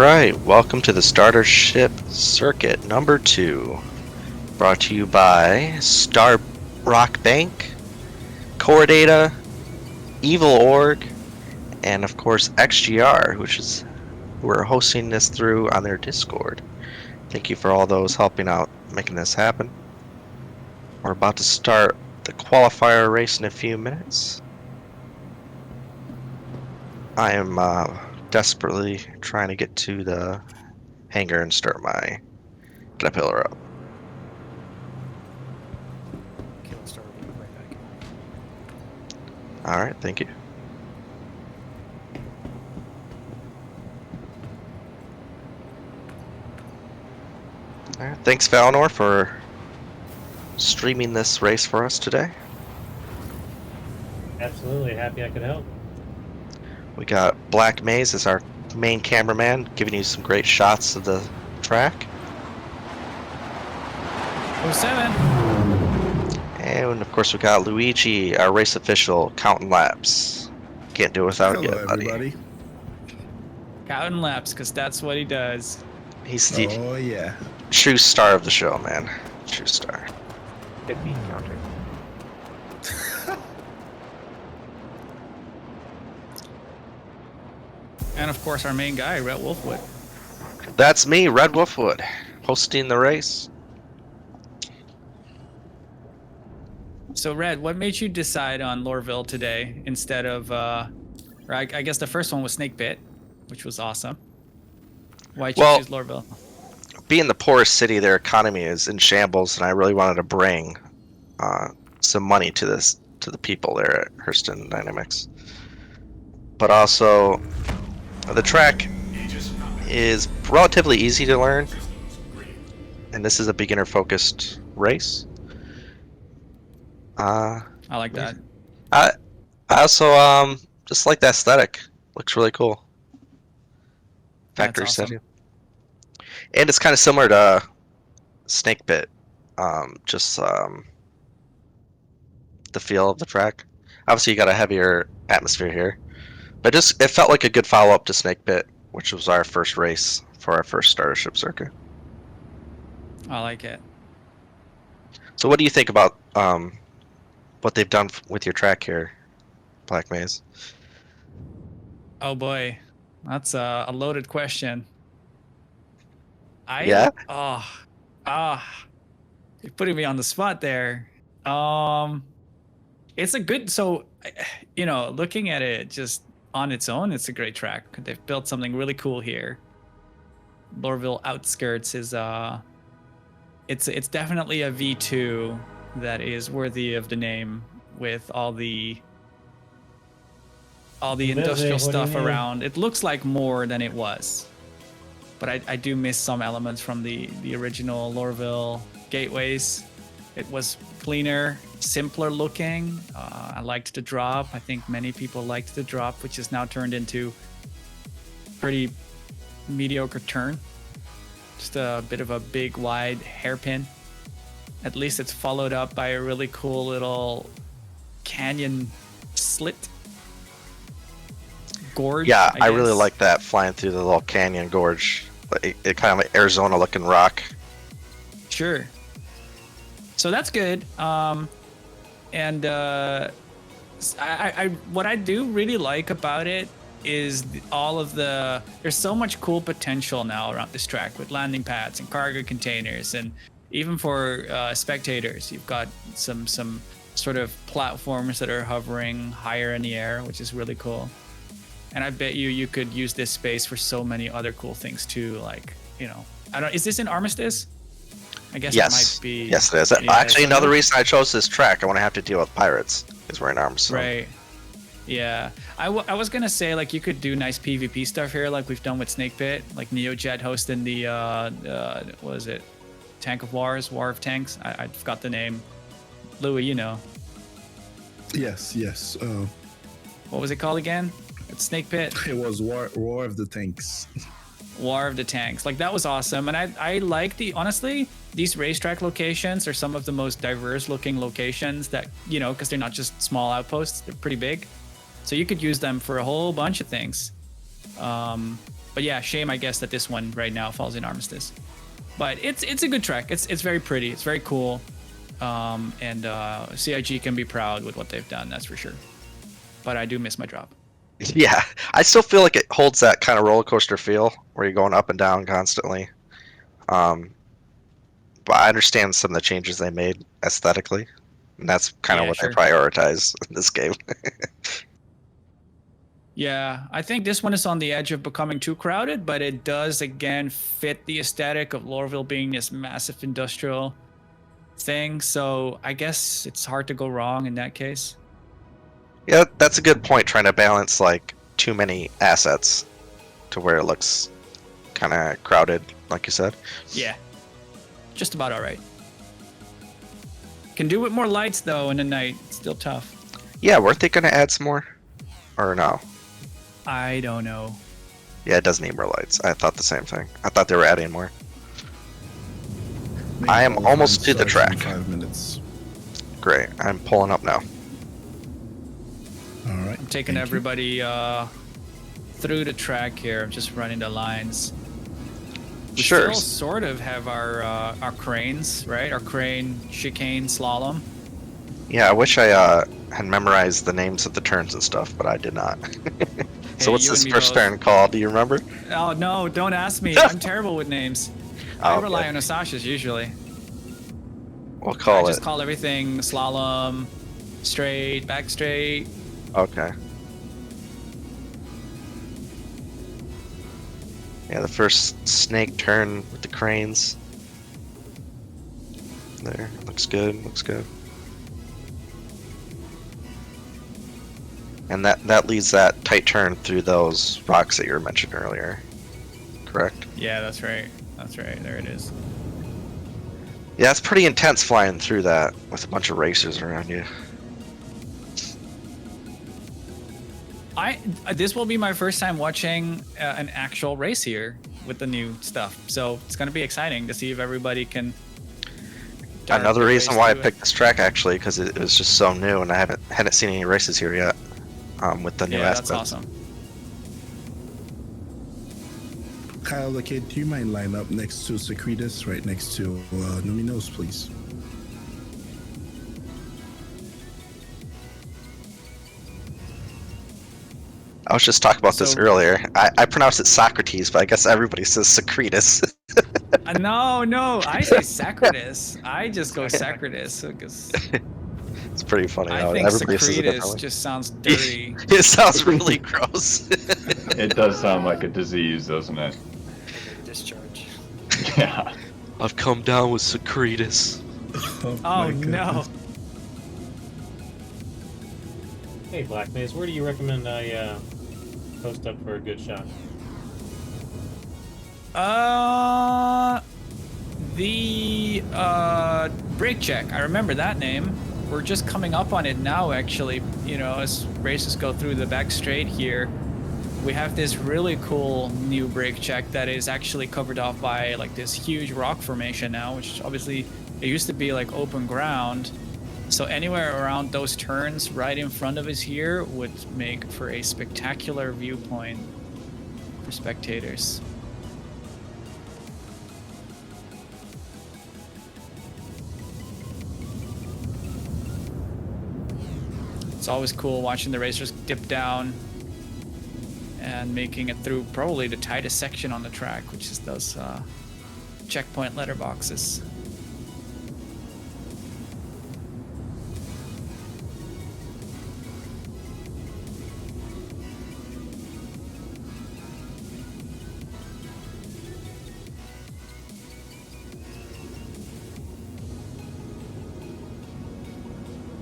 right, welcome to the Starter Ship Circuit number 2, brought to you by Star Rock Bank, Core Data, Evil Org, and of course XGR, which is who are hosting this through on their Discord. Thank you for all those helping out making this happen. We're about to start the qualifier race in a few minutes. I am desperately trying to get to the hangar and start my Caterpillar up. Okay, we'll start with you right back. All right, thank you. All right, thanks, Valinor, for streaming this race for us today. Absolutely, happy I could help. We got Black Maze as our main cameraman, giving you some great shots of the track. 07. And of course, we got Luigi, our race official, counting laps. Can't do it without you, buddy. Everybody. Counting laps, because that's what he does. He's the Oh yeah. true star of the show, man. True star. Good beat counter. And of course, our main guy, Red Wolfwood. That's me, Red Wolfwood, hosting the race. So, Red, what made you decide on Lorville today instead of, or I guess the first one was Snake Pit, which was awesome. Why'd you choose Lorville? Being the poorest city, their economy is in shambles, and I really wanted to bring some money to the people there at Hurston Dynamics. But also, the track is relatively easy to learn, and this is a beginner-focused race. I like that. I also just like the aesthetic. Looks really cool. Factory That's awesome. setting. And it's kind of similar to Snake Pit, just the feel of the track. Obviously, you got a heavier atmosphere here, but it felt like a good follow-up to Snake Pit, which was our first race for our first Starter Ship Circuit. I like it. So, what do you think about what they've done with your track here, Black Maze? Oh boy, that's a loaded question. Yeah? You're putting me on the spot there. It's a good, so, looking at it just on its own, it's a great track. They've built something really cool here. Lorville Outskirts is, it's definitely a V2 that is worthy of the name with all the industrial stuff around. It looks like more than it was. But I do miss some elements from the original Lorville gateways. It was cleaner, simpler looking. I liked the drop. I think many people liked the drop, which is now turned into pretty mediocre turn. Just a bit of a big, wide hairpin. At least it's followed up by a really cool little canyon slit. Gorge. Yeah, I really guess. like that, flying through the little canyon gorge. It kind of like Arizona-looking rock. Sure. So that's good. And what I do really like about it is there's so much cool potential now around this track with landing pads and cargo containers, and even for spectators, you've got some sort of platforms that are hovering higher in the air, which is really cool. And I bet you could use this space for so many other cool things too. Like, is this in Armistice? I guess Yes. it might be. Yes, it is. Yeah, Actually, so another reason I chose this track, I want to have to deal with pirates, because we're in Armistice. Right. Yeah. I was going to say, like, you could do nice PvP stuff here, like we've done with Snake Pit, like NeoJet hosting the, what is it? Tank of Wars, War of Tanks. I forgot the name. Louis, you know. Yes. What was it called again? It's Snake Pit. It was War of the Tanks. War of the Tanks. Like, that was awesome. And I like honestly, these racetrack locations are some of the most diverse looking locations that, because they're not just small outposts, they're pretty big. So you could use them for a whole bunch of things. But yeah, shame I guess that this one right now falls in Armistice. But it's a good track. It's very pretty. It's very cool. And CIG can be proud with what they've done. That's for sure. But I do miss my drop. Yeah, I still feel like it holds that kind of roller coaster feel where you're going up and down constantly. But I understand some of the changes they made aesthetically, and that's kind of Yeah, what sure. they prioritize in this game. Yeah, I think this one is on the edge of becoming too crowded, but it does again fit the aesthetic of Lorville being this massive industrial thing. So I guess it's hard to go wrong in that case. Yeah, that's a good point. Trying to balance like too many assets to where it looks kind of crowded, like you said. Yeah, just about all right. Can do with more lights though in the night. Still tough. Yeah, weren't they gonna add some more, or no? I don't know. Yeah, it does need more lights. I thought the same thing. I thought they were adding more. I am almost to the track. 5 minutes. Great, I'm pulling up now. All right. I'm taking everybody through the track here. I'm just running the lines. We Sure. still sort of have our cranes, right? Our crane, chicane, slalom. Yeah, I wish I had memorized the names of the turns and stuff, but I did not. Hey, So what's you this and me first both. turn called? Do you remember? Oh no, don't ask me. I'm terrible with names. I Oh, rely okay. on Asasha's usually. We'll I call just it. call everything slalom, straight, back straight. Okay. Yeah, the first snake turn with the cranes. There, looks good, looks good. And that leads that tight turn through those rocks that you were mentioning earlier. Correct? Yeah, that's right. That's right. There it is. Yeah, it's pretty intense flying through that with a bunch of racers around you. This will be my first time watching an actual race here with the new stuff. So it's going to be exciting to see if everybody can. dart Another their reason ways why I through it. picked this track actually, because it was just so new, and I hadn't seen any races here yet. With the new Yeah, that's aspects. awesome. Kyle the Kid, do you mind line up next to Secretus, right next to Numinos, please? I was just talking about this So- earlier. I pronounced it Socrates, but I guess everybody says Secretus. No, I say Sacratus. I just go Sacratus because It's pretty funny. I how think everybody says it Secretus differently. just sounds dirty. It sounds really gross. It does sound like a disease, doesn't it? Discharge. Yeah. I've come down with Secretus. Oh my no. goodness. Hey, Black Maze, where do you recommend I post up for a good shot? The brake check. I remember that name. We're just coming up on it now, actually. You know, as races go through the back straight here, we have this really cool new brake check that is actually covered off by like this huge rock formation now, which obviously it used to be like open ground. So anywhere around those turns right in front of us here would make for a spectacular viewpoint for spectators. It's always cool watching the racers dip down and making it through probably the tightest section on the track, which is those checkpoint letterboxes.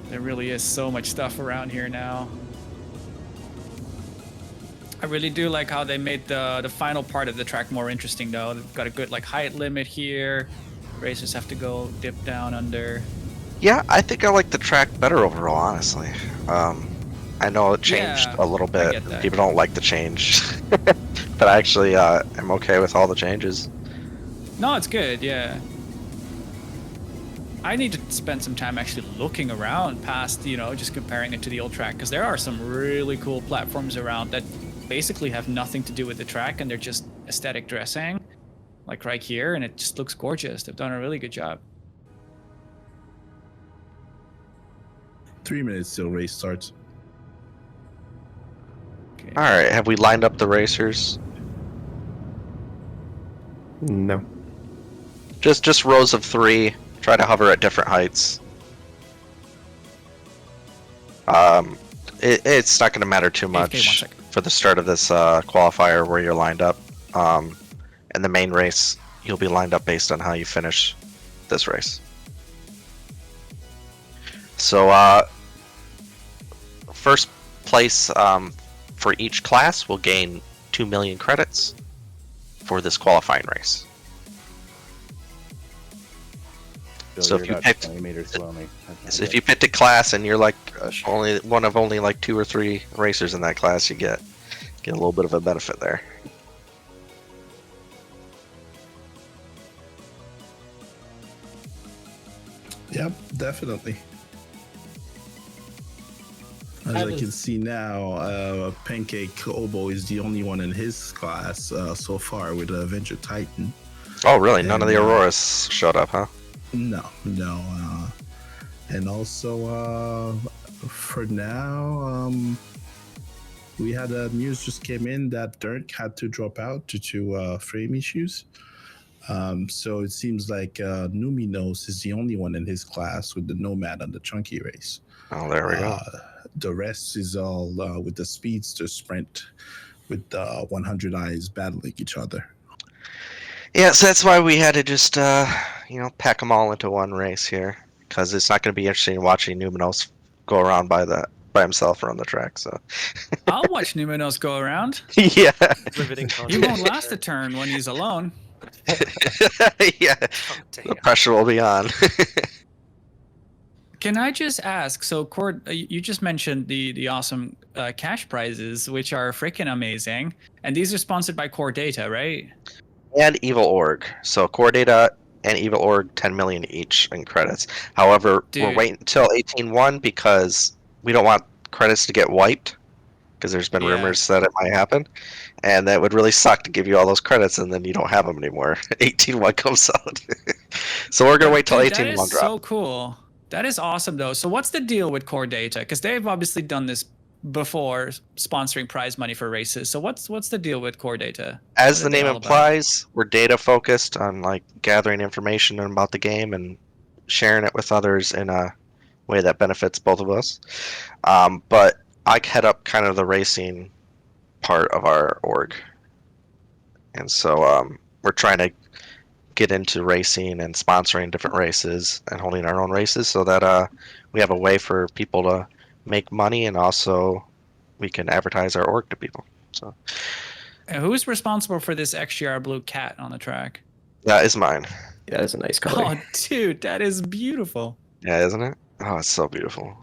There really is so much stuff around here now. I really do like how they made the final part of the track more interesting though. They've got a good like height limit here. Racers have to go dip down under. Yeah, I think I like the track better overall, honestly. I know it changed Yeah, a little I bit. get that. People don't like the change. But I actually am okay with all the changes. No, it's good, yeah. I need to spend some time actually looking around past, you know, just comparing it to the old track, because there are some really cool platforms around that basically have nothing to do with the track, and they're just aesthetic dressing, like right here, and it just looks gorgeous. They've done a really good job. 3 minutes till race starts. Okay. All right, have we lined up the racers? No. Just rows of 3. Try to hover at different heights. It's not going to matter too AFK 1 much second. for the start of this qualifier where you're lined up. In the main race, you'll be lined up based on how you finish this race. So, first place for each class will gain 2 million credits for this qualifying race. So if you picked, so if you picked a class and you're like only one of only like 2 or 3 racers in that class, you get a little bit of a benefit there. Yep, definitely. As I can see now, Pancake Oboe is the only one in his class so far with Avenger Titan. Oh, really? None of the Auroras showed up, huh? No. And also, for now, we had news just came in that Dirk had to drop out due to frame issues. So it seems like Numinos is the only one in his class with the Nomad on the Chunky race. Oh, there we go. The rest is all with the Speedster Sprint with 100 eyes battling each other. Yeah, so that's why we had to just, pack them all into one race here. Because it's not going to be interesting watching Numinos go around by himself around the track, so. I'll watch Numinos go around. Yeah. Riveting He won't last a turn when he's alone. Yeah. The pressure will be on. Can I just ask? So, Cord, you just mentioned the awesome cash prizes, which are freaking amazing, and these are sponsored by Core Data, right? And Evil Org. So Core Data and Evil Org, 10 million each in credits. However, we're Dude. waiting until 18-1 because we don't want credits to get wiped. Because there's been Yeah. rumors that it might happen, and that would really suck to give you all those credits and then you don't have them anymore. 18-1 comes out. So we're gonna wait till Dude, 18-1 that is drop. so cool. That is awesome, though. So what's the deal with Core Data? Because they've obviously done this before, sponsoring prize money for races. So what's the deal with Core Data? As What the are they name all about? implies, we're data focused on like gathering information about the game and sharing it with others in a way that benefits both of us. But I head up kind of the racing part of our org, and so we're trying to get into racing and sponsoring different races and holding our own races so that we have a way for people to make money and also we can advertise our org to people. So And who's responsible for this XGR blue cat on the track? that is mine. Yeah, that's a nice color. Oh, dude, that is beautiful. Yeah, isn't it? Oh, it's so beautiful.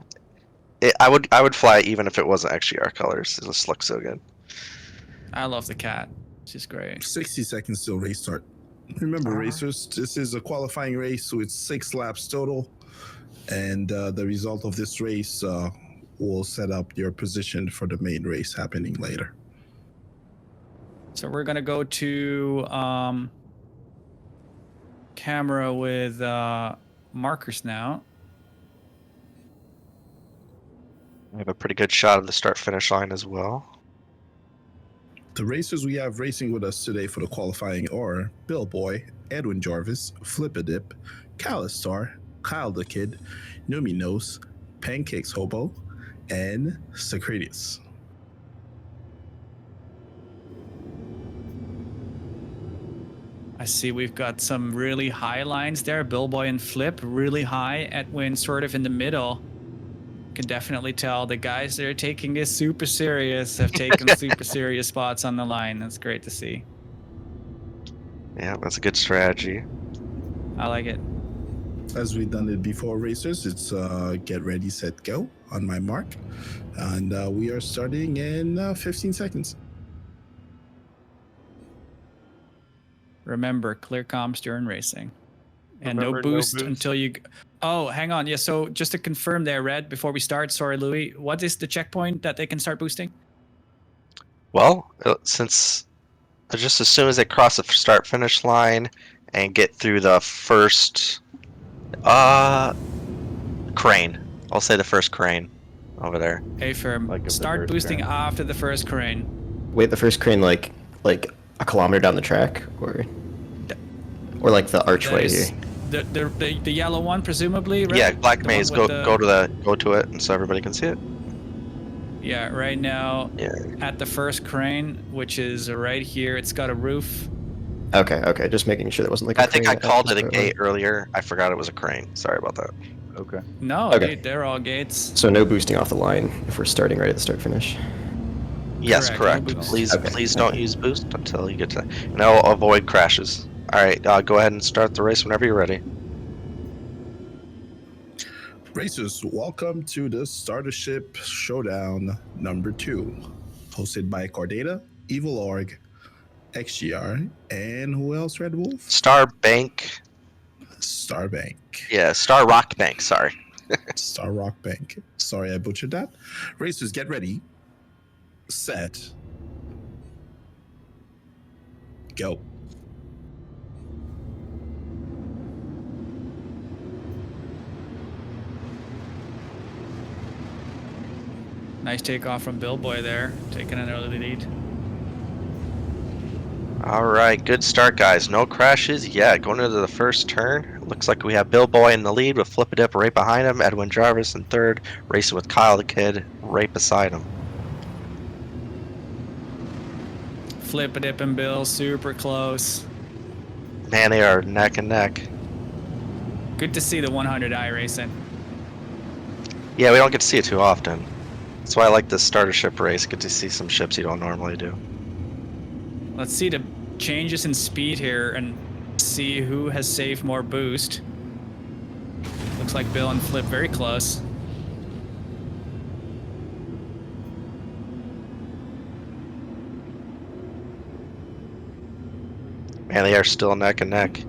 I would fly it even if it wasn't XGR colors. It just looks so good. I love the cat. She's great. 60 seconds till race start. Remember, racers, this is a qualifying race, so it's 6 laps total. And the result of this race will set up your position for the main race happening later. So we're gonna go to camera with markers now. We have a pretty good shot of the start-finish line as well. The racers we have racing with us today for the qualifying are Bill Boy, Edwin Jarvis, Flippadip, Calistar, Kyle the Kid, Numinos, Pancakes Hobo, and Socrates. I see we've got some really high lines there. Billboy and Flip really high. Edwin sort of in the middle. Can definitely tell the guys that are taking this super serious have taken super serious spots on the line. That's great to see. Yeah, that's a good strategy. I like it. As we've done it before, racers, it's get ready, set, go on my mark. And we are starting in 15 seconds. Remember, clear comms during racing. And Remember, no no boost boost. until you... Oh, hang on. Yeah, so just to confirm there, Red, before we start, sorry, Louis, what is the checkpoint that they can start boosting? Well, since just as soon as they cross the start finish line and get through the first crane, I'll say the first crane over there. A firm. Like of the Start first boosting crane. after the first crane. Wait, the first crane like a kilometer down the track, or like the archway There's here. the yellow one, presumably, right? Yeah, Black The one Maze. with Go to it, and so everybody can see it. Yeah, right now Yeah. at the first crane, which is right here. It's got a roof. Okay, just making sure that wasn't like. I think I crane called it a episode. gate earlier. I forgot it was a crane. Sorry about that. Okay. No, Okay. dude, they're all gates. So no boosting off the line if we're starting right at the start finish. Yes, Correct, correct. no boost. Please, Okay, please don't okay. use boost until you get to. And I'll avoid crashes. All right, go ahead and start the race whenever you're ready. Racers, welcome to the Startership Showdown number 2, hosted by Cordata, Evil Org, XGR, and who else, Red Wolf? Star Bank. Starbank. Yeah, Star Rock Bank. Sorry. Star Rock Bank. Sorry I butchered that. Racers, get ready. Set. Go. Nice takeoff from Billboy there, taking an early lead. All right, good start, guys. No crashes yet. Going into the first turn, looks like we have Bill Boy in the lead with Flip a Dip right behind him. Edwin Jarvis in third, racing with Kyle the Kid right beside him. Flip a dip and Bill, super close. Man, they are neck and neck. Good to see the 100i racing. Yeah, we don't get to see it too often. That's why I like this starter ship race. Get to see some ships you don't normally do. Let's see the changes in speed here and see who has saved more boost. Looks like Bill and Flip very close. Man, they are still neck and neck.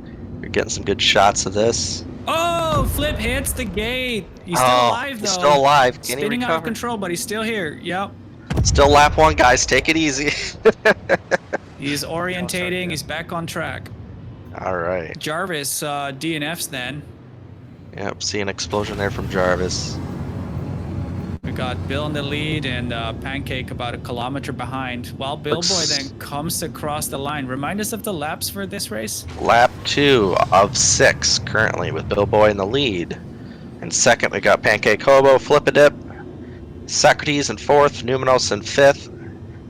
You're getting some good shots of this. Oh, Flip hits the gate. He's still alive though. He's still alive. Can he Spinning out of recover? control, but he's still here. Yep. Still lap one, guys. Take it easy. He's orientating. He's back on track. All right. Jarvis DNFs then. Yep, see an explosion there from Jarvis. We got Bill in the lead and Pancake about a kilometer behind. While Billboy then comes across the line. Remind us of the laps for this race. Lap 2 of 6 currently with Bill Boy in the lead. In second, we got Pancake Hobo, Flip a Dip, Socrates in fourth, Numenos in fifth.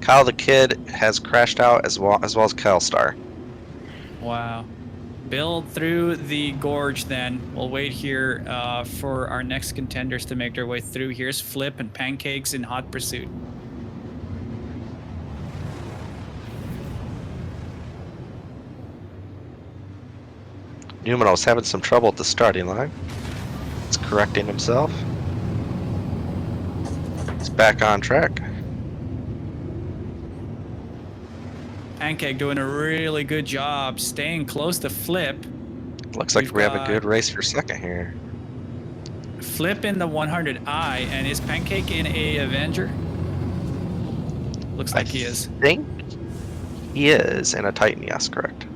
Kyle the Kid has crashed out as well as Kelstar. Wow. Bill through the gorge then. We'll wait here for our next contenders to make their way through. Here's Flip and Pancakes in hot pursuit. Numenos having some trouble at the starting line. He's correcting himself. He's back on track. Pancake doing a really good job staying close to Flip. Looks like We've we have a got- good race for second here. Flip in the 100i, and is Pancake in a Avenger? Looks like he is. I think he is in a Titan, yes, correct.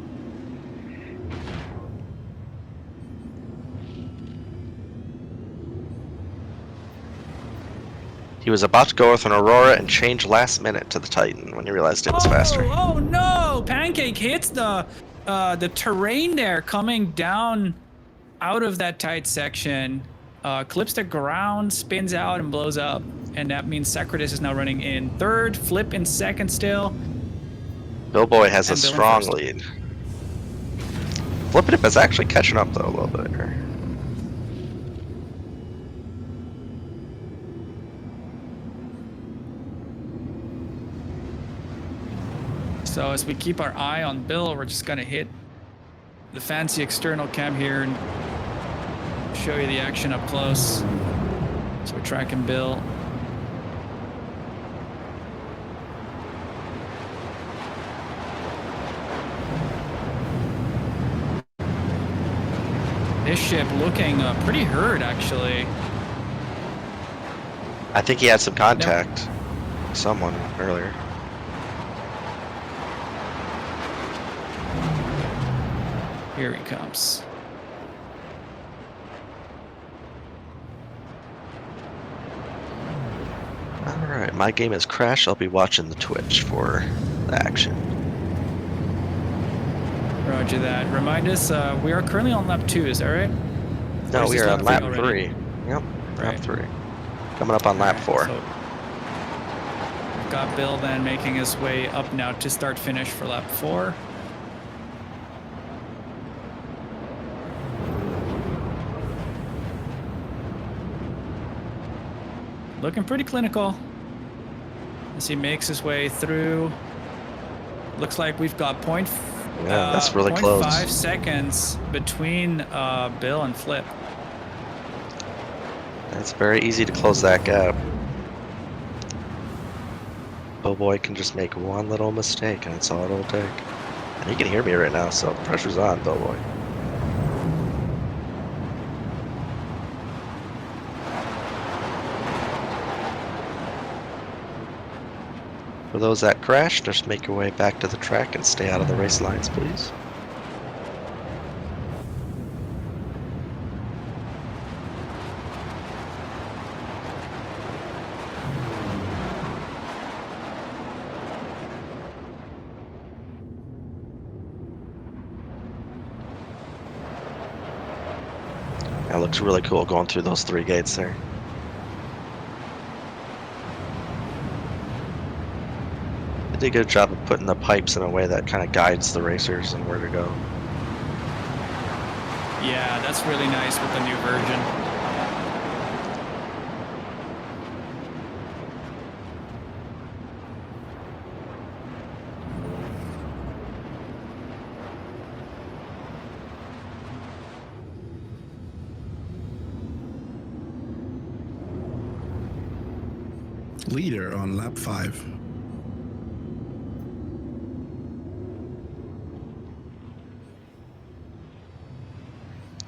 He was about to go with an Aurora and change last minute to the Titan when he realized it was faster. Oh no! Pancake hits the terrain there, coming down out of that tight section, clips the ground, spins out, and blows up. And that means Socrates is now running in third, Flip in second still. Bill Boy has a And Bill in strong first. lead. Flip It Up is actually catching up though a little bit here. So as we keep our eye on Bill, we're just gonna hit the fancy external cam here and show you the action up close. So we're tracking Bill. This ship looking pretty hurt, actually. I think he had some contact with someone earlier. Here he comes. Alright, my game has crashed. I'll be watching the Twitch for the action. Roger that. Remind us, we are currently on lap 2, is that right? No, is we this are on lap lap 3 3. Yep, lap Right. 3. Coming up on lap Alright, 4. so we've got Bill then making his way up now to start finish for lap 4. Looking pretty clinical as he makes his way through. Looks like we've got Yeah, that's really close. 0.5 seconds between Bill and Flip. It's very easy to close that gap. Boy can just make one little mistake and it's all it'll take. And he can hear me right now, so the pressure's on, Boy. For those that crashed, just make your way back to the track and stay out of the race lines, please. That looks really cool going through those 3 gates there. They did a good job of putting the pipes in a way that kind of guides the racers and where to go. Yeah, that's really nice with the new version. Leader on lap 5.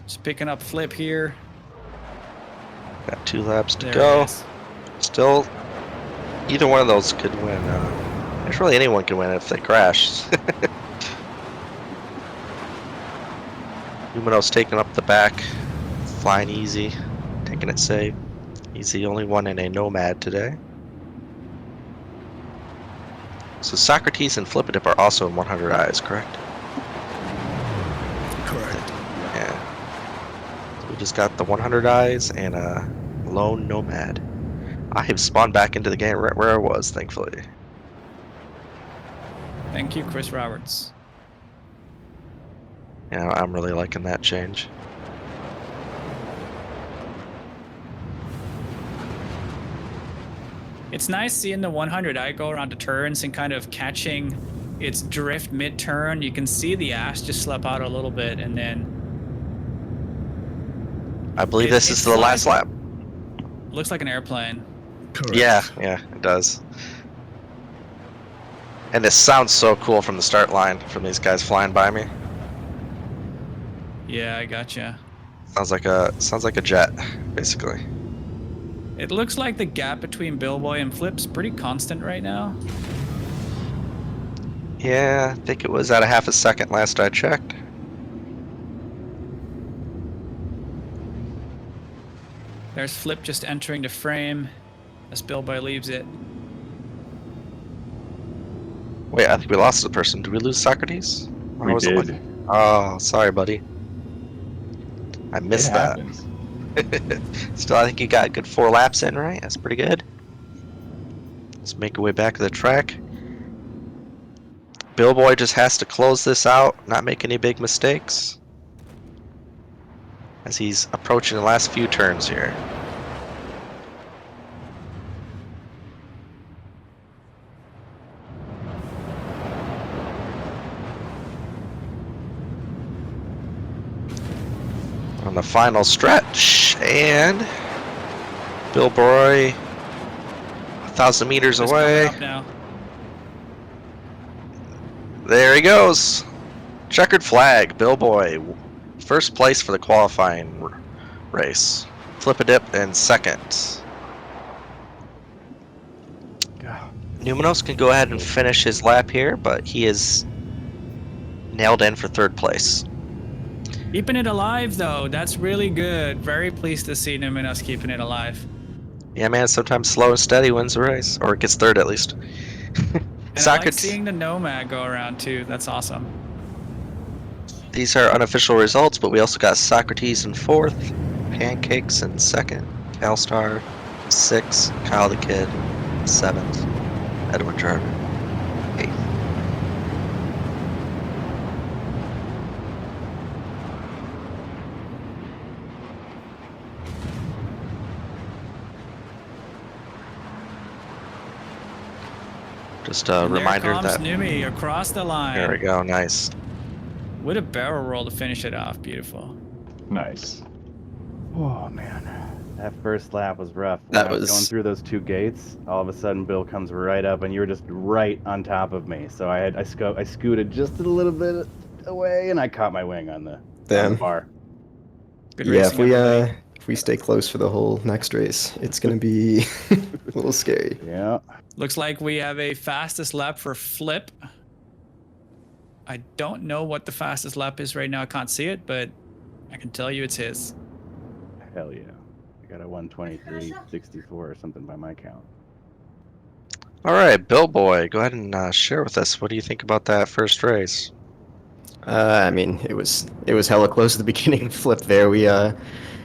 Just picking up Flip here. Got 2 laps to There go. it is. Still, either one of those could win. Actually, anyone can win if they crash. Lumino's taking up the back, flying easy, taking it safe. He's the only one in a Nomad today. So Socrates and Flipidip are also in 100 eyes, correct? Correct. Yeah. So we just got the 100 eyes and a lone Nomad. I have spawned back into the game right where I was, thankfully. Thank you, Chris Roberts. Yeah, I'm really liking that change. It's nice seeing the 100 eye go around the turns and kind of catching its drift mid-turn. You can see the ash just slip out a little bit, and then I believe It- this it is the last flies- lap. looks like an airplane. Correct. Yeah, it does. And it sounds so cool from the start line, from these guys flying by me. Yeah, I gotcha. Sounds like a jet, basically. It looks like the gap between Billboy and Flip's pretty constant right now. Yeah, I think it was at a half a second last I checked. There's Flip just entering the frame as Billboy leaves it. Wait, I think we lost the person. Did we lose Socrates? Or We was it did. Oh, sorry, buddy. I It missed that. happens. Still, I think you got a good 4 laps in, right? That's pretty good. Let's make our way back to the track. Billboy just has to close this out, not make any big mistakes, as he's approaching the last few turns here. On the final stretch, and Billboy 1,000 meters Just away. coming up now. There he goes. Checkered flag, Billboy. First place for the qualifying race. Flip-a-dip in second. Numenos can go ahead and finish his lap here, but he is nailed in for third place. Keeping it alive, though. That's really good. Very pleased to see Numinos keeping it alive. Yeah, man, sometimes slow and steady wins the race, or gets third at least. And I like Socrates, seeing the Nomad go around, too. That's awesome. these are unofficial results, but we also got Socrates in 4th, Pancakes in 2nd, Calstar 6th, Kyle the Kid 7th, Edward Jarvis 8th. Just a And reminder there comes that. Numi across the line. There we go, nice. With a barrel roll to finish it off. Beautiful. Nice. Oh man, that first lap was rough. When That I was was- going through those 2 gates. All of a sudden, Bill comes right up, and you were just right on top of me. So I scooted just a little bit away, and I caught my wing on the Damn. bar. Good Yeah, racing, everybody. if we stay close for the whole next race, it's gonna be a little scary. Yeah. Looks like we have a fastest lap for Flip. I don't know what the fastest lap is right now. I can't see it, but I can tell you it's his. Hell yeah. I got a 123.64 or something by my count. All right, Bill Boy, go ahead and share with us. What do you think about that first race? I mean, it was hella close at the beginning. Flip there.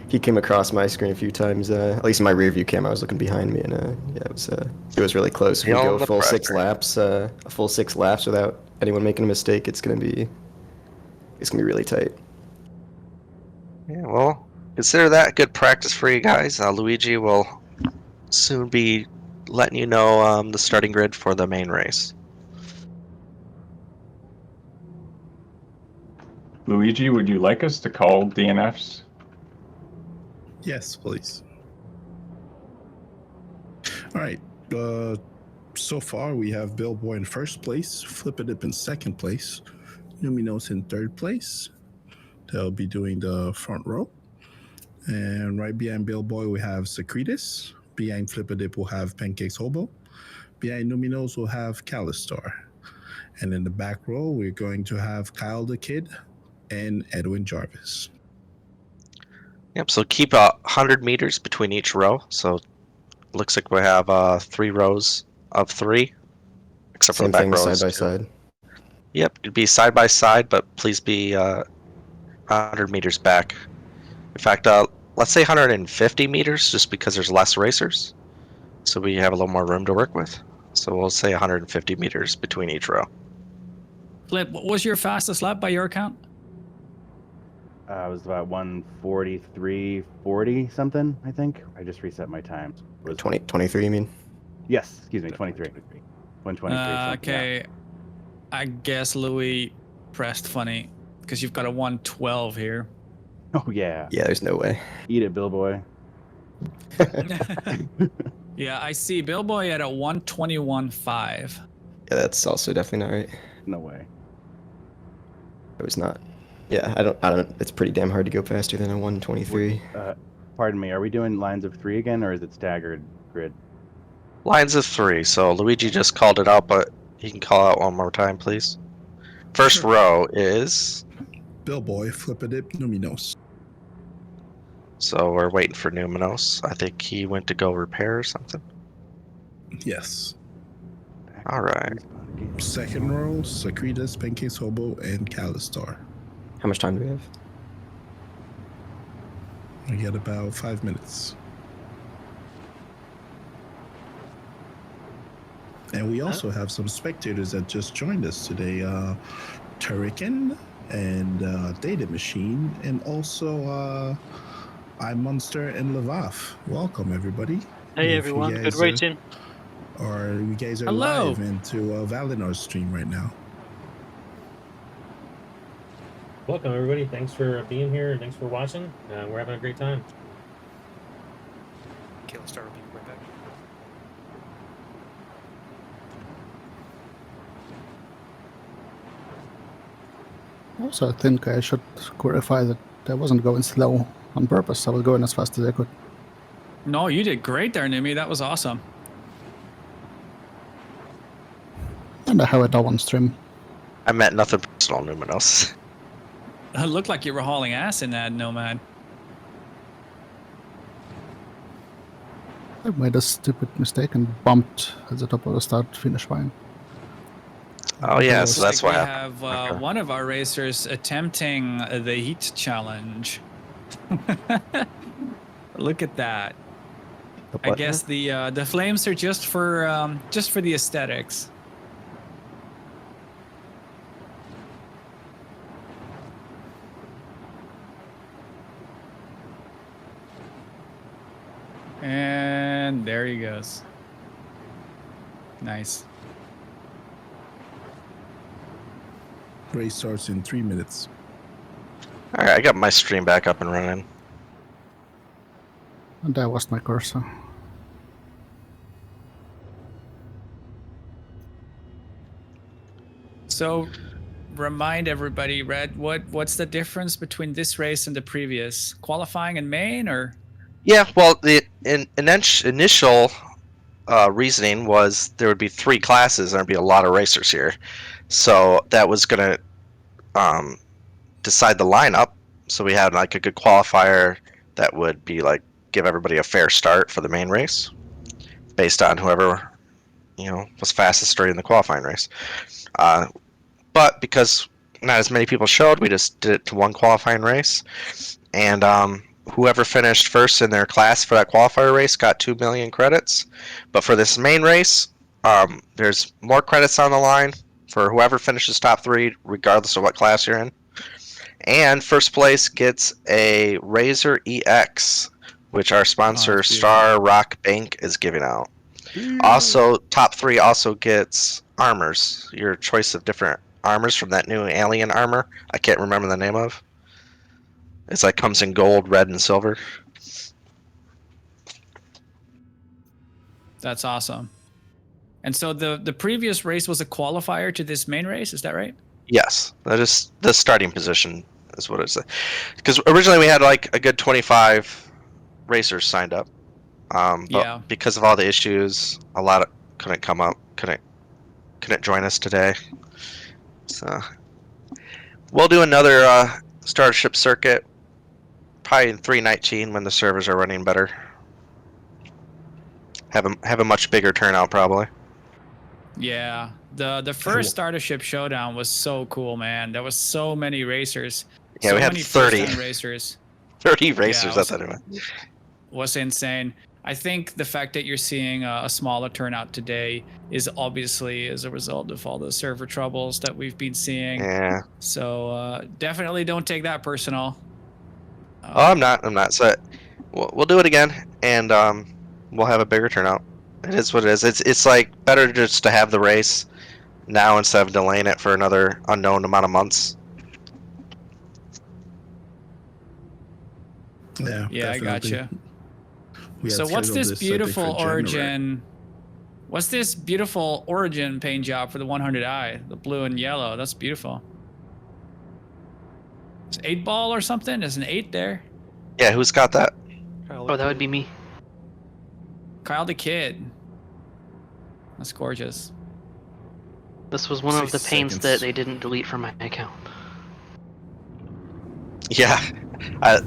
He came across my screen a few times. At least in my rear view cam, I was looking behind me, and yeah, it was really close. If we Feeling go the full 6 pressure. laps, a full 6 laps without anyone making a mistake, it's gonna be really tight. Yeah, well, consider that good practice for you guys. Luigi will soon be letting you know the starting grid for the main race. Luigi, would you like us to call DNFs? Yes, please. All right. So far, we have Bill Boy in first place, Flippidip in second place, Numinos in third place. They'll be doing the front row. And right behind Bill Boy, we have Secretus. Behind Flippidip, we'll have Pancakes Hobo. Behind Numinos, we'll have Calistar. And in the back row, we're going to have Kyle the Kid and Edwin Jarvis. Yep, so keep 100 meters between each row. So looks like we have 3 rows of 3, except Same for the back thing, rows. side by 2. side. Yep, it'd be side by side, but please be 100 meters back. In fact, let's say 150 meters, just because there's less racers, so we have a little more room to work with. So we'll say 150 meters between each row. Flip, what was your fastest lap by your count? It was about 1:43:40 something, I think. I just reset my time. It was 23, you mean? Yes, excuse me, 23. 123. something, yeah. Okay. I guess Louis pressed funny because you've got a 112 here. Oh yeah. Yeah, there's no way. Eat it, Bill Boy. Yeah, I see Bill Boy at a 121.5. Yeah, that's also definitely not right. No way. It was not. Yeah, I don't. It's pretty damn hard to go faster than a 123. Pardon me, are we doing lines of 3 again, or is it staggered grid? Lines of 3. So Luigi just called it out, but he can call out one more time, please. First row is. Bill Boy, Flippidip, Numinos. So we're waiting for Numinos. I think he went to go repair or something. Yes. All right. Second row, Secretus, Pancakes Hobo, and Calistar. How much time do we have? We got about 5 minutes. And we also have some spectators that just joined us today. Turrican and Data Machine, and also iMonster and Levaf. Welcome, everybody. Hey If everyone, you good guys racing. Or you guys are Hello. live into Valinar's stream right now. Welcome, everybody. Thanks for being here and thanks for watching. We're having a great time. Killstar will be right back. Also, I think I should clarify that I wasn't going slow on purpose. I was going as fast as I could. No, you did great there, Numi. That was awesome. And I have it all on stream. I meant nothing personal, Numinos. It looked like you were hauling ass in that Nomad. I made a stupid mistake and bumped at the top of the start-finish line. Oh yeah, so Looks that's like what we happened. have Okay. one of our racers attempting the heat challenge. Look at that. I What? guess the flames are just for the aesthetics. And there he goes. Nice. Race starts in 3 minutes. All right, I got my stream back up and running. And that was my cursor. So, remind everybody, Red, what's the difference between this race and the previous qualifying in Maine, or? Yeah, well, the initial reasoning was there would be 3 classes and there'd be a lot of racers here, so that was gonna decide the lineup. So we had like a good qualifier that would be like give everybody a fair start for the main race, based on whoever was fastest during the qualifying race. But because not as many people showed, we just did it to one qualifying race, and whoever finished first in their class for that qualifier race got 2 million credits. But for this main race, there's more credits on the line for whoever finishes top 3, regardless of what class you're in. And first place gets a Razor EX, which our sponsor that's beautiful. Star Rock Bank is giving out. Also, top 3 also gets armors, your choice of different armors from that new alien armor. I can't remember the name of. It's like comes in gold, red, and silver. That's awesome. And so the previous race was a qualifier to this main race, is that right? Yes, that is the starting position is what it's. Because originally we had like a good 25 racers signed up, but Yeah. because of all the issues, a lot of couldn't come up, couldn't join us today. So we'll do another Starship circuit probably in 319 when the servers are running better. Have a much bigger turnout probably. Yeah. The first Starship Showdown was so cool, man. There was so many racers. Yeah, so we had many 30. first-time racers. 30 racers Yeah, at that event. Was insane. I think the fact that you're seeing a smaller turnout today is obviously as a result of all the server troubles that we've been seeing. Yeah. So definitely don't take that personal. Oh, I'm not. So we'll do it again, and we'll have a bigger turnout. It is what it is. It's like better just to have the race now instead of delaying it for another unknown amount of months. Yeah, Yeah, I got you. So what's this beautiful origin? What's this beautiful origin paint job for the 100i? The blue and yellow. That's beautiful. It's 8-ball or something? There's an 8 there. Yeah, who's got that? Oh, that would be me. Kyle the Kid. That's gorgeous. This was one of the paints that they didn't delete from my account. Yeah, I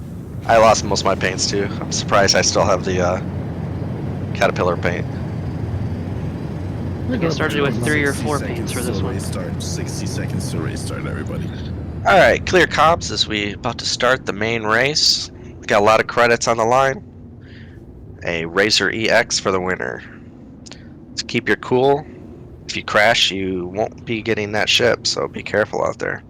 lost most of my paints too. I'm surprised I still have the caterpillar paint. I get started with 3 or 4 paints for this one. Start 60 seconds to restart, everybody. All right, clear comms as we about to start the main race. Got a lot of credits on the line. A Razor EX for the winner. So keep your cool. If you crash, you won't be getting that ship, so be careful out there.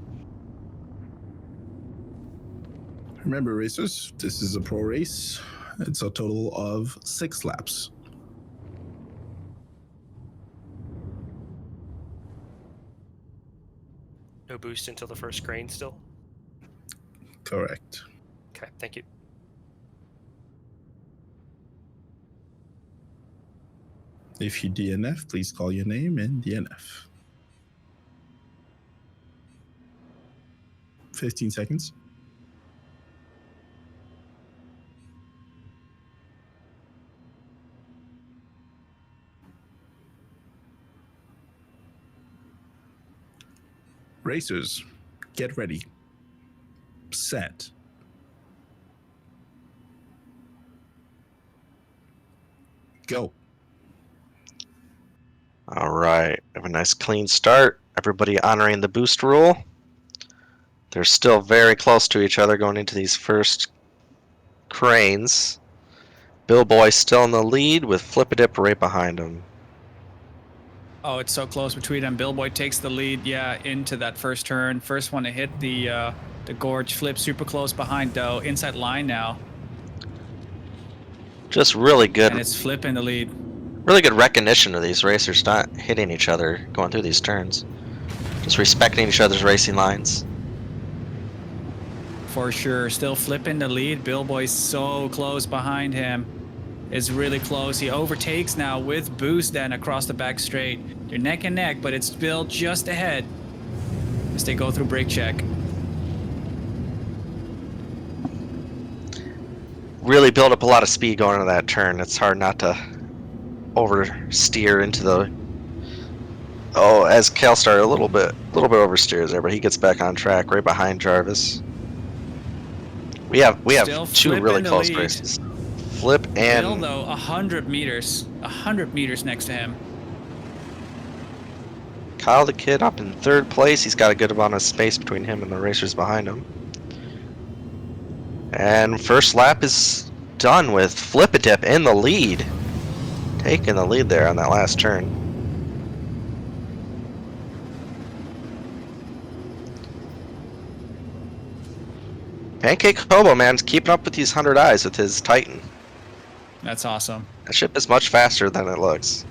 Remember, racers, this is a pro race. It's a total of 6 laps. No boost until the first grain still? Correct. Okay, thank you. If you DNF, please call your name and DNF. 15 seconds. Racers, get ready. set. Go. All right. Have a nice clean start. Everybody honoring the boost rule. They're still very close to each other going into these first cranes. Bill Boy still in the lead with Flip-A-Dip right behind him. Oh, it's so close between them. Billboy takes the lead, yeah, into that first turn. First one to hit the gorge. Flip super close behind, though. Inside line now. Just really good. And it's Flip in the lead. Really good recognition of these racers not hitting each other going through these turns. Just respecting each other's racing lines. For sure. Still Flip in the lead. Billboy's so close behind him. Is really close. He overtakes now with boost then across the back straight. They're neck and neck, but it's Bill just ahead as they go through brake check. Really build up a lot of speed going into that turn. It's hard not to oversteer into the. Oh, as Kalstar a little bit oversteers there, but he gets back on track right behind Jarvis. We have Still two Flip really in the close lead. races. Flip and Bill though 100 meters next to him. Kyle the Kid up in third place. He's got a good amount of space between him and the racers behind him. And first lap is done with Flip-A-Dip in the lead. Taking the lead there on that last turn. Pancake Hobo, man's keeping up with these 100 eyes with his Titan. That's awesome. That ship is much faster than it looks.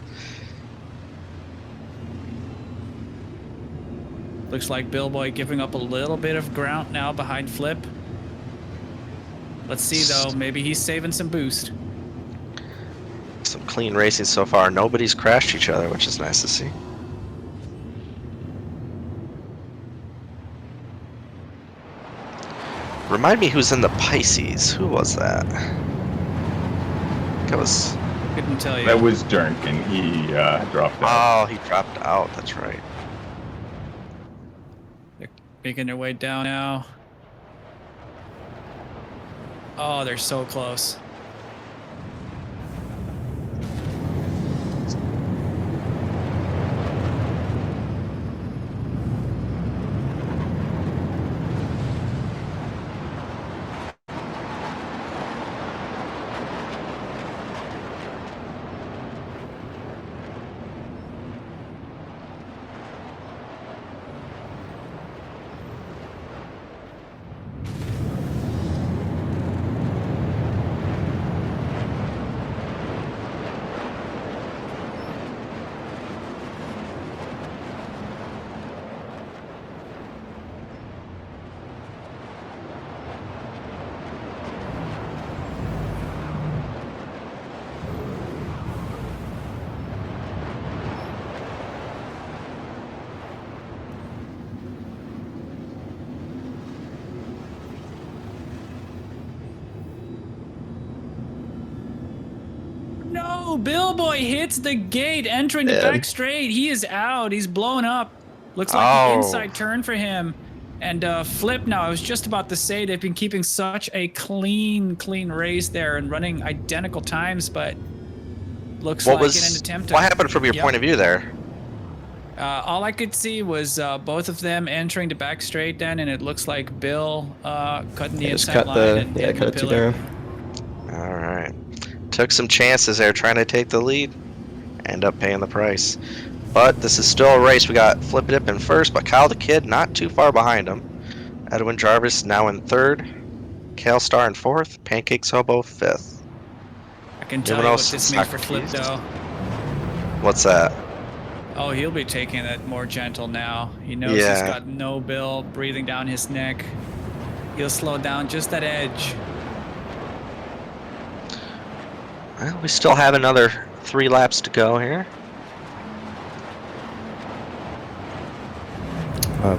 Looks like Billboy giving up a little bit of ground now behind Flip. Let's see though, maybe he's saving some boost. Some clean racing so far. Nobody's crashed each other, which is nice to see. Remind me who's in the Pisces. Who was that? That was. Couldn't tell you. That was Dernk, and he dropped out. Oh, he dropped out. That's right. They're making their way down now. Oh, they're so close. No, Billboy hits the gate entering the back straight. He is out. He's blown up. Looks like the inside turn for him. And Flip now, I was just about to say they've been keeping such a clean race there and running identical times, but looks like in an attempt to... What happened from your point of view there? All I could see was both of them entering the back straight then, and it looks like Bill cutting the inside line and hitting the pillar. All right. Took some chances there trying to take the lead. End up paying the price. But this is still a race. We got Flip-A-Dip in first, but Kyle the Kid not too far behind him. Edwin Jarvis now in third. Kalstar in fourth. Pancakes Hobo fifth. I can tell you what this means for Flip though. What's that? Oh, he'll be taking it more gentle now. He knows he's got no Bill breathing down his neck. He'll slow down just that edge. Well, we still have another 3 laps to go here.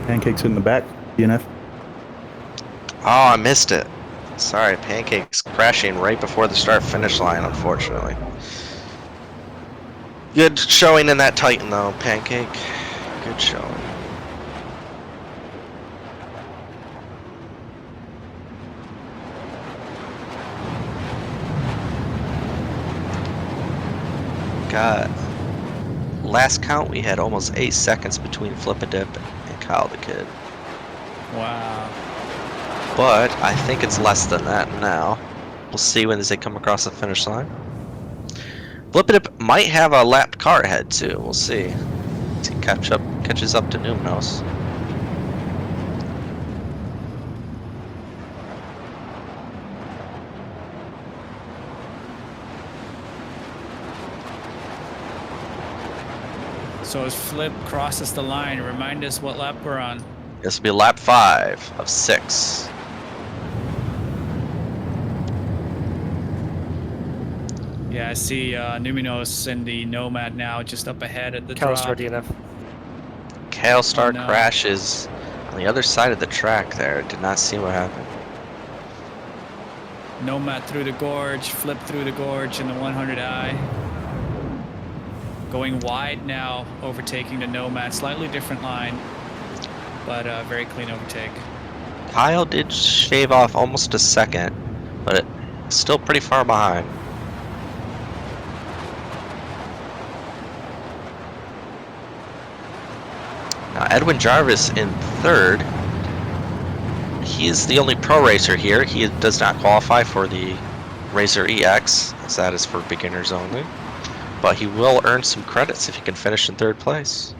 Pancakes in the back, DNF. Oh, I missed it. Sorry, Pancakes crashing right before the start-finish line, unfortunately. Good showing in that Titan, though, Pancake. Good showing. got last count we had almost 8 seconds between Flip-A-Dip and Kyle the Kid. Wow. But I think it's less than that now. We'll see when they come across the finish line. Flip-A-Dip might have a lapped car ahead too. We'll see. As he catches up to Numenos. So as Flip crosses the line, remind us what lap we're on. This will be lap 5 of 6. Yeah, I see Numenos and the Nomad now just up ahead at the Calistar drop. DNF. Calistar Oh, no. crashes on the other side of the track there. Did not see what happened. Nomad through the gorge, Flip through the gorge in the 100i. Going wide now, overtaking the Nomad. Slightly different line, but very clean overtake. Kyle did shave off almost a second, but it's still pretty far behind. Now Edwin Jarvis in 3rd. He is the only pro racer here. He does not qualify for the Razor EX, as that is for beginners only. But he will earn some credits if he can finish in 3rd place.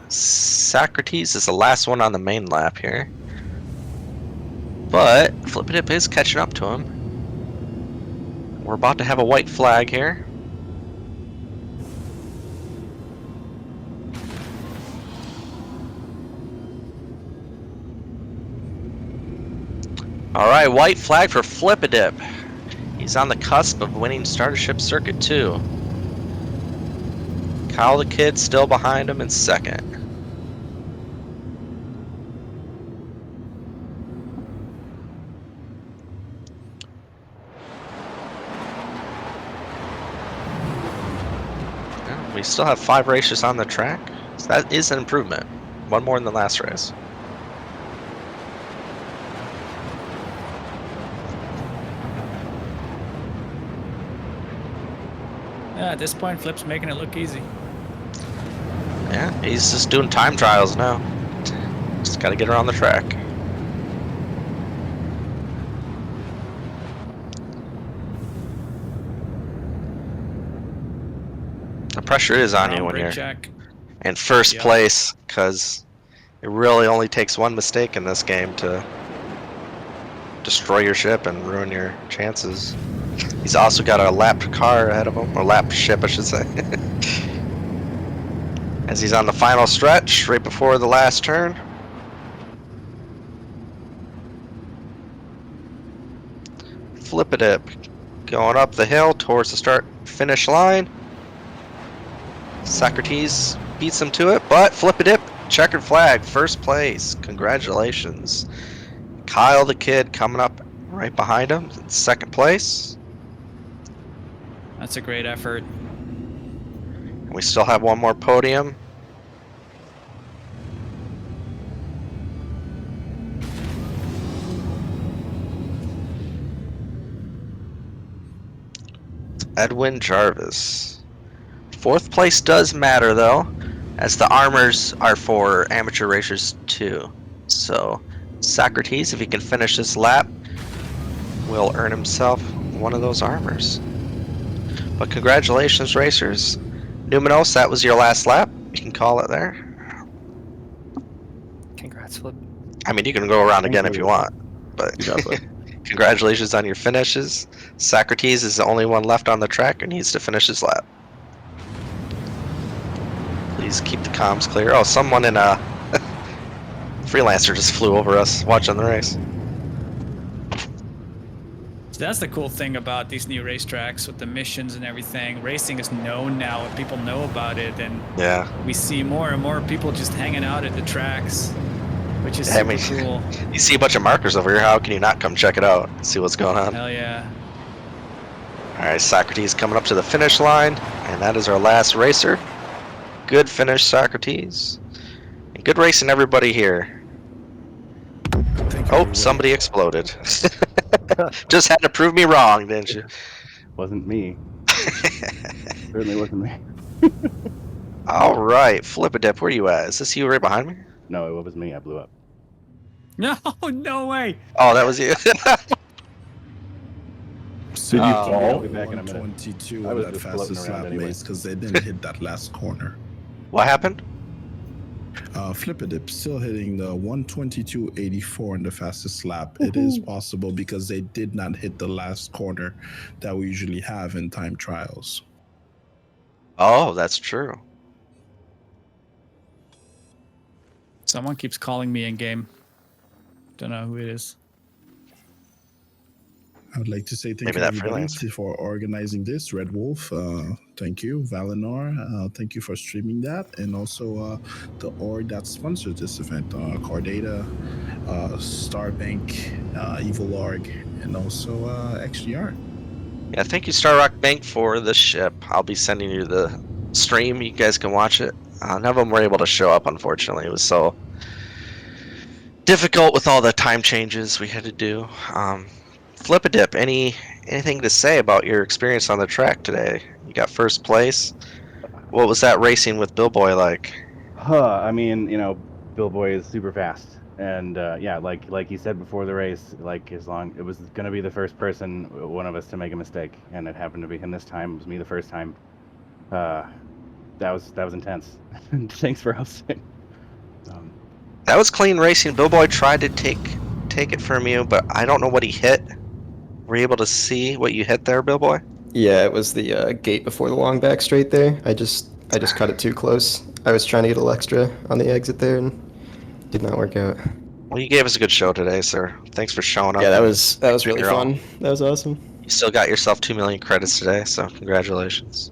Socrates is the last one on the main lap here. But Flip-A-Dip is catching up to him. We're about to have a white flag here. Alright, white flag for Flip-A-Dip. He's on the cusp of winning Startership Circuit 2. Kyle the Kid still behind him in 2nd. We still have 5 races on the track, so that is an improvement. One more than the last race. Yeah, at this point, Flip's making it look easy. Yeah, he's just doing time trials now. Just gotta get around the track. The pressure is on you when you're in first place, because it really only takes one mistake in this game to destroy your ship and ruin your chances. He's also got a lapped car ahead of him, or lapped ship I should say. As he's on the final stretch, right before the last turn. Flip-A-Dip going up the hill towards the start-finish line. Socrates beats him to it, but Flip-A-Dip, checkered flag, first place. Congratulations. Kyle the Kid coming up right behind him in 2nd place. That's a great effort. And we still have one more podium. It's Edwin Jarvis. 4th place does matter though, as the armors are for amateur racers too. So Socrates, if he can finish this lap, will earn himself one of those armors. But congratulations, racers. Numenos, that was your last lap. You can call it there. Congrats, Flip. I mean, you can go around again if you want, but Exactly. congratulations on your finishes. Socrates is the only one left on the track and needs to finish his lap. Please keep the comms clear. Oh, someone in a Freelancer just flew over us watching the race. So that's the cool thing about these new racetracks with the missions and everything. Racing is known now, and people know about it, and Yeah. we see more and more people just hanging out at the tracks, which is super cool. You see a bunch of markers over here. How can you not come check it out? See what's going on. Hell yeah. All right, Socrates coming up to the finish line, and that is our last racer. Good finish, Socrates. And good racing, everybody here. Thank you, Oh, everybody. somebody exploded. Just had to prove me wrong, didn't you? Wasn't me. Certainly wasn't me. All right, Flip-a-Dip, where you at? Is this you right behind me? No, it was me. I blew up. No, no way. Oh, that was you. So Did you Oh, fall? I'll be back in a minute. 122 I on was that just floating fastest around lap anyway. maze because they didn't hit that last corner. What happened? Flip-a-Dip still hitting the 122.84 in the fastest lap. It is possible because they did not hit the last corner that we usually have in time trials. Oh, that's true. Someone keeps calling me in game. Don't know who it is. I would like to say thank Maybe you that everybody freelancer. for organizing this. Red Wolf, thank you. Valinor, thank you for streaming that. And also the org that sponsored this event, Cordata, Starbank, Evil Org, and also XGR. Yeah, thank you, Star Rock Bank, for the ship. I'll be sending you the stream. You guys can watch it. None of them were able to show up, unfortunately. It was so difficult with all the time changes we had to do. Flip-a-Dip, anything to say about your experience on the track today? You got first place. What was that racing with Billboy like? I mean, Bill Boy is super fast, and yeah, like you said before the race, like as long it was gonna be the first person, one of us to make a mistake, and it happened to be him this time. It was me the first time. That was intense. Thanks for hosting. That was clean racing. Billboy tried to take it from you, but I don't know what he hit. Were you able to see what you hit there, Billboy? Yeah, it was the gate before the long back straight there. I just cut it too close. I was trying to get a little extra on the exit there and did not work out. Well, you gave us a good show today, sir. Thanks for showing up. Yeah, that was really You're all- fun. That was awesome. You still got yourself 2 million credits today, so congratulations.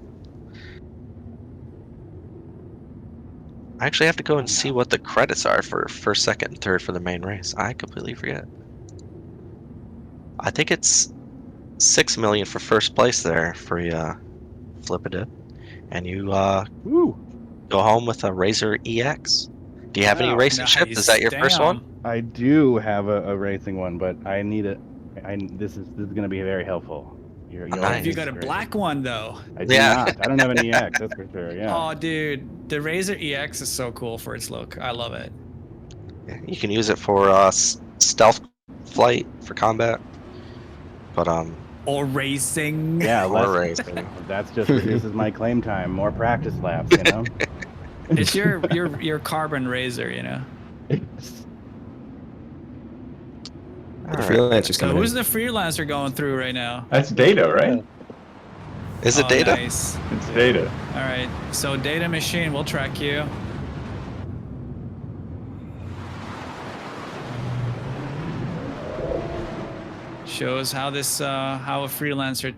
I actually have to go and see what the credits are for first, second, and third for the main race. I completely forget. I think it's 6 million for first place there for Flip-a-Dip, and you go home with a Razor EX. Do you have any Wow. racing ships? Is that your first one? I do have a racing one, but I need it. This is going to be very helpful. Have you got a black one though? I do not. I don't have an EX. That's for sure. Yeah. Oh, dude, the Razor EX is so cool for its look. I love it. You can use it for stealth flight for combat, but or racing. Yeah, or racing. That's just reduces my claim time. More practice laps, you know. It's your carbon razor, you know. The freelancer's So coming who's in. the freelancer going through right now? That's Data, right? Is it Data? Nice. It's Data. All right. So Data Machine, we'll track you. Shows how this how a freelancer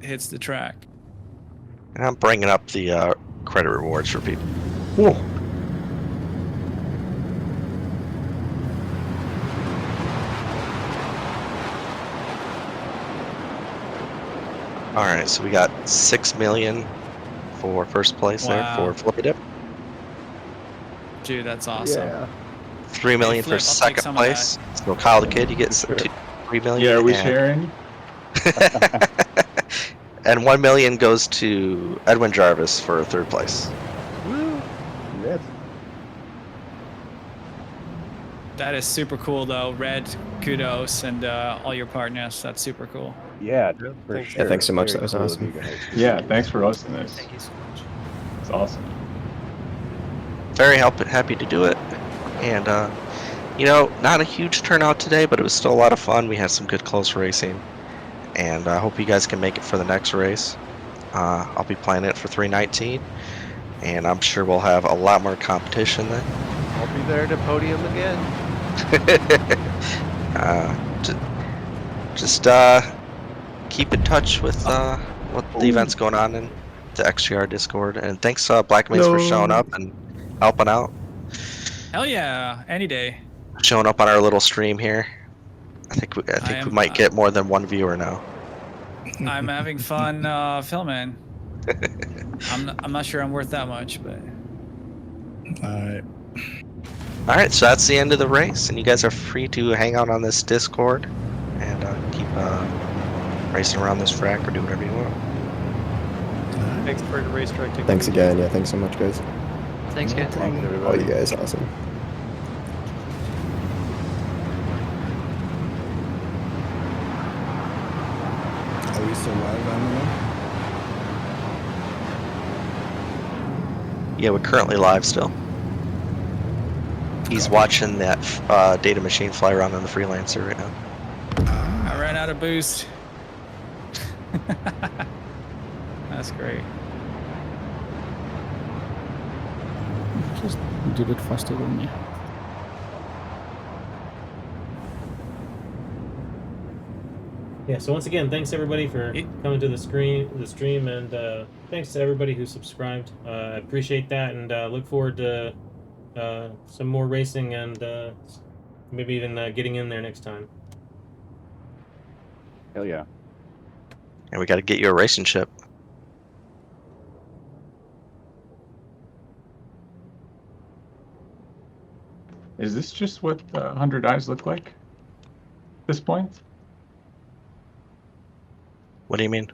hits the track. And I'm bringing up the credit rewards for people. All right, so we got 6 million for first place there for Flip-a-Dip. Dude, that's awesome. Yeah. 3 million Flip, for I'll take second some of place. So Kyle the Kid, you get 3 million. Yeah, are we and- sharing? And 1 million goes to Edwin Jarvis for third place. Yes. That is super cool, though. Red, kudos, and all your partners. That's super cool. Yeah, for Thanks. sure. Yeah, thanks so much. Very That was cool of awesome. you guys. Yeah, thanks for hosting this. Thank you so much. It's awesome. Very happy to do it. And, not a huge turnout today, but it was still a lot of fun. We had some good close racing. And I hope you guys can make it for the next race. I'll be playing it for 319. And I'm sure we'll have a lot more competition then. I'll be there to podium again. Just keep in touch with what the event's going on in the XGR Discord. And thanks, Black Maze, for showing up and helping out. Hell yeah, any day. Showing up on our little stream here. I think we might get more than one viewer now. I'm having fun filming. I'm not sure I'm worth that much, but. All right. All right, so that's the end of the race, and you guys are free to hang out on this Discord and keep racing around this frac or do whatever you want. Thanks for the racetrack technology. Thanks again. Yeah, thanks so much, guys. Thanks, guys. Thanks, All everybody. you guys, awesome. Are we still live, Emily? Yeah, we're currently live still. He's watching that data machine fly around on the Freelancer right now. I ran out of boost. That's great. Just did it faster than me. Yeah. So once again, thanks everybody for coming to the stream, and thanks to everybody who subscribed. I appreciate that, and look forward to some more racing and maybe even getting in there next time. Hell yeah. And we got to get you a racing ship. Is this just what 100 Eyes look like at this point? What do you mean?